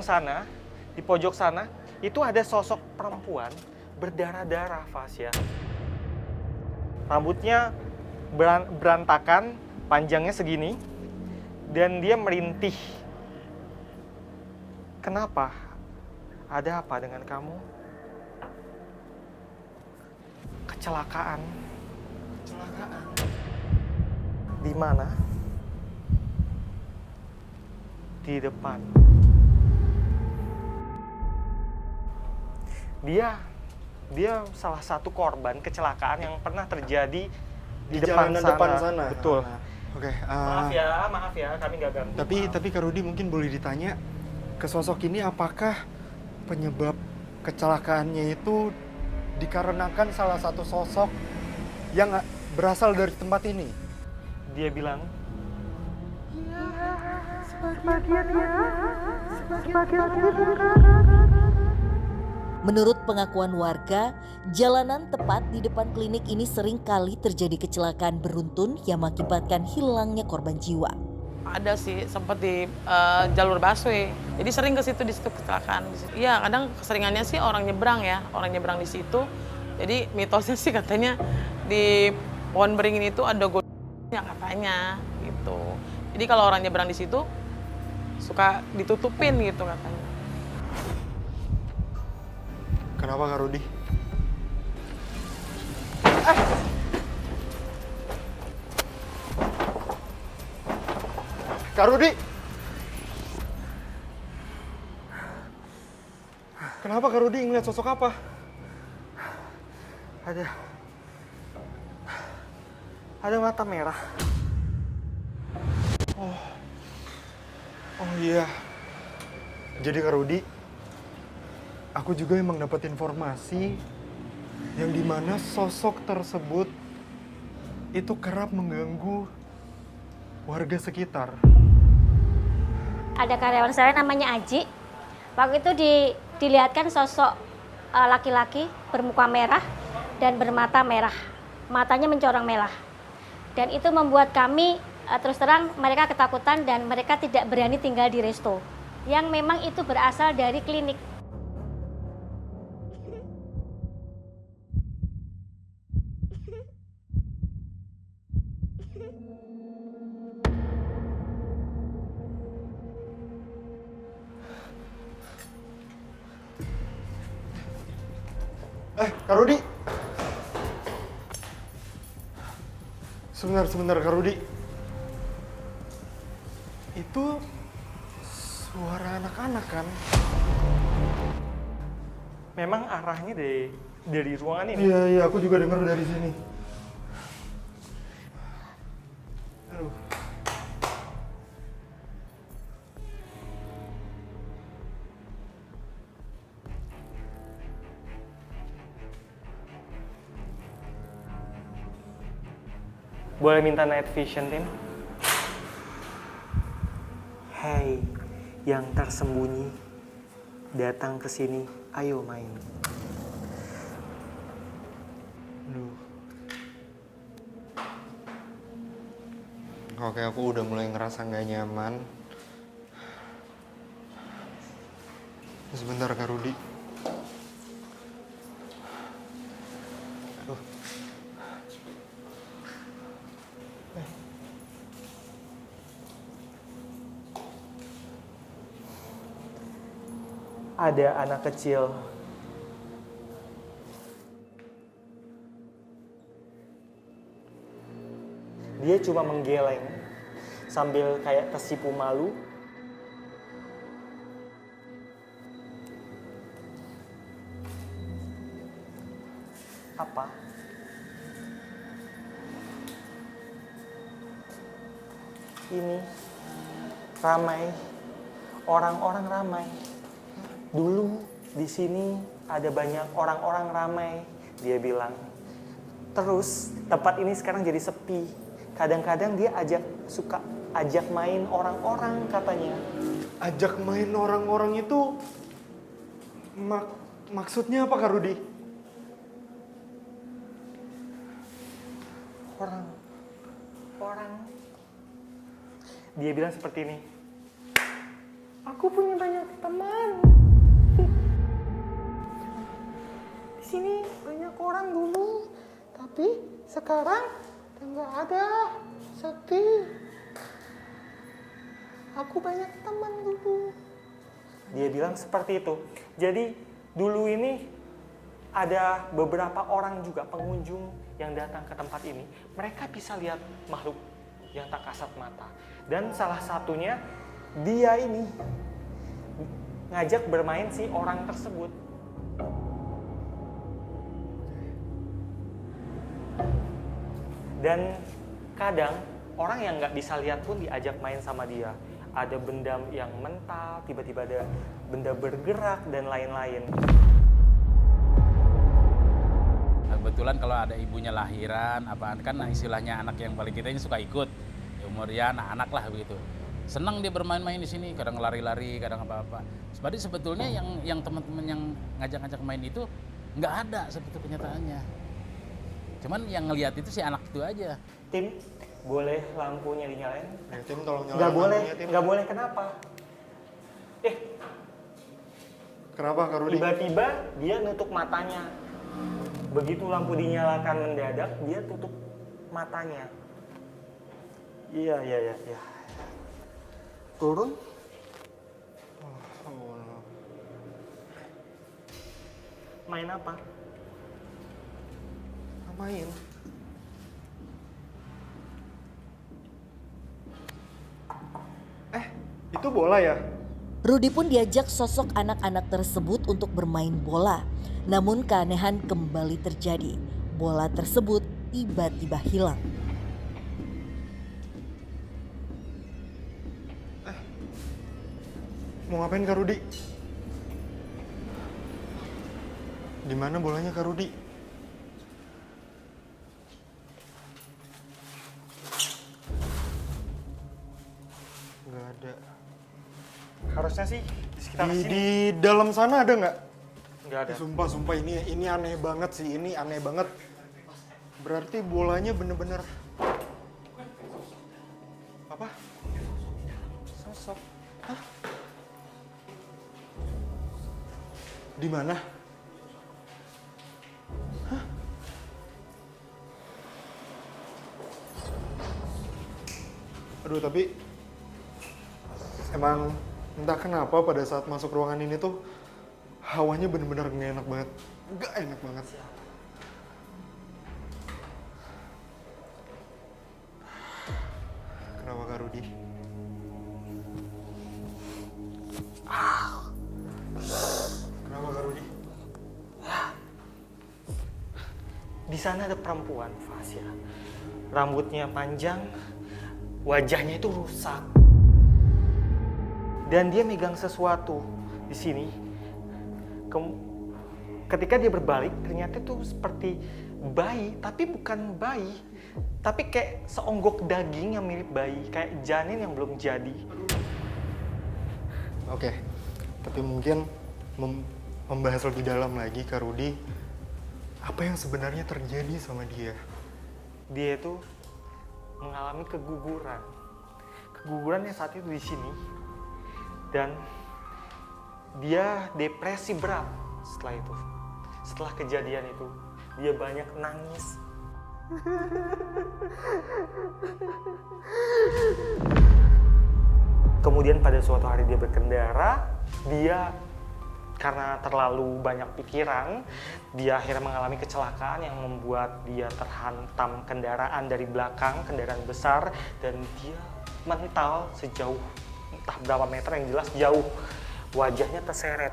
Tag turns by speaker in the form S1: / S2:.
S1: sana, di pojok sana, itu ada sosok perempuan berdarah-darah, Fasya. Rambutnya berantakan, panjangnya segini, dan dia merintih. Kenapa? Ada apa dengan kamu? Kecelakaan. Kecelakaan. Di mana? Di depan. Dia salah satu korban kecelakaan yang pernah terjadi di depan sana. Betul.
S2: Oke.
S1: Maaf ya, kami nggak ganggu.
S2: Tapi Kak Rudi mungkin boleh ditanya ke sosok ini, apakah penyebab kecelakaannya itu dikarenakan salah satu sosok yang berasal dari tempat ini?
S1: Dia bilang,
S3: Menurut pengakuan warga, jalanan tepat di depan klinik ini sering kali terjadi kecelakaan beruntun yang mengakibatkan hilangnya korban jiwa.
S4: Ada sih, sempat di jalur busway. Jadi sering ke situ, di situ kecelakaan. Iya, kadang keseringannya sih orang nyebrang di situ. Jadi mitosnya sih katanya di pohon beringin itu ada godanya katanya gitu. Jadi kalau orang nyebrang di situ suka ditutupin gitu katanya.
S2: Kenapa Kak Rudi? Kak Rudi! Kenapa Kak Rudi ngeliat sosok apa?
S1: ada mata merah.
S2: Oh iya. Jadi Kak Rudi, aku juga emang dapat informasi yang dimana sosok tersebut itu kerap mengganggu warga sekitar.
S5: Ada karyawan saya namanya Aji. Waktu itu dilihatkan sosok laki-laki bermuka merah dan bermata merah. Matanya mencorong merah. Dan itu membuat kami terus terang mereka ketakutan dan mereka tidak berani tinggal di resto. Yang memang itu berasal dari klinik.
S2: Kak Rudi! Sebentar Kak Rudi. Itu suara anak-anak kan?
S1: Memang arahnya dari ruangan ini.
S2: Iya, aku juga dengar dari sini. Aduh.
S1: Boleh minta night vision, Tim? Hei, yang tersembunyi, datang ke sini. Ayo main.
S2: Aduh. Oke, aku udah mulai ngerasa nggak nyaman. Sebentar Kak Rudi. Aduh.
S1: Ada anak kecil. Dia cuma menggeleng sambil kayak tersipu malu. Apa? Ini ramai, orang-orang ramai. Dulu di sini ada banyak orang-orang ramai, dia bilang. Terus tempat ini sekarang jadi sepi. Kadang-kadang dia suka ajak main orang-orang katanya.
S2: Ajak main orang-orang itu maksudnya apa Kak Rudi?
S1: Orang. Dia bilang seperti ini. Aku punya banyak teman. Di sini banyak orang dulu, tapi sekarang nggak ada. Sepi. Aku banyak teman dulu. Dia bilang seperti itu. Jadi dulu ini ada beberapa orang juga pengunjung yang datang ke tempat ini. Mereka bisa lihat makhluk yang tak kasat mata. Dan salah satunya dia ini ngajak bermain si orang tersebut. Dan kadang orang yang nggak bisa lihat pun diajak main sama dia. Ada benda yang mental, tiba-tiba ada benda bergerak dan lain-lain.
S6: Kebetulan kalau ada ibunya lahiran, apaan kan istilahnya anak yang paling kita ini suka ikut. Umur ya anak-anak lah begitu. Senang dia bermain-main di sini, kadang lari-lari, kadang apa-apa. Jadi sebetulnya yang teman-teman yang ngajak-ngajak main itu nggak ada seperti kenyataannya. Cuman yang ngelihat itu si anak itu aja.
S1: Tim, boleh lampunya dinyalain?
S2: Ya, Tim tolong nyalain
S1: Nggak boleh,
S2: lampunya, Tim.
S1: nggak boleh kenapa?
S2: Kenapa Kak Rudi?
S1: Tiba-tiba dia nutup matanya. Begitu lampu dinyalakan mendadak, dia tutup matanya. Iya. Turun.
S2: Oh.
S1: Main apa?
S2: Main. Itu bola ya?
S3: Rudi pun diajak sosok anak-anak tersebut untuk bermain bola. Namun keanehan kembali terjadi. Bola tersebut tiba-tiba hilang.
S2: Mau ngapain Kak Rudi? Di mana bolanya Kak Rudi? Nggak ada.
S1: Harusnya sih di sekitar
S2: Di
S1: sini.
S2: dalam sana ada nggak?
S1: Nggak ada.
S2: Sumpah ini aneh banget sih, ini aneh banget. Berarti bolanya bener-bener apa?
S1: Sosok.
S2: Di mana? Aduh, tapi emang entah kenapa pada saat masuk ruangan ini tuh hawanya bener-bener nggak enak banget. Nggak enak banget. Kenapa Kak Rudi? Kenapa Kak Rudi?
S1: Di sana ada perempuan, Fasya. Rambutnya panjang, wajahnya itu rusak. Dan dia megang sesuatu di sini. Ketika dia berbalik, ternyata itu seperti bayi, tapi bukan bayi. Tapi kayak seonggok daging yang mirip bayi, kayak janin yang belum jadi.
S2: Oke, tapi mungkin membahas lebih dalam lagi Kak Rudi, apa yang sebenarnya terjadi sama dia?
S1: Dia itu mengalami keguguran. Keguguran yang saat itu di sini. Dan dia depresi berat setelah itu. Setelah kejadian itu, dia banyak nangis. Kemudian pada suatu hari dia berkendara, dia karena terlalu banyak pikiran, dia akhirnya mengalami kecelakaan yang membuat dia terhantam kendaraan dari belakang, kendaraan besar, dan dia mental sejauh entah berapa meter, yang jelas jauh. Wajahnya terseret.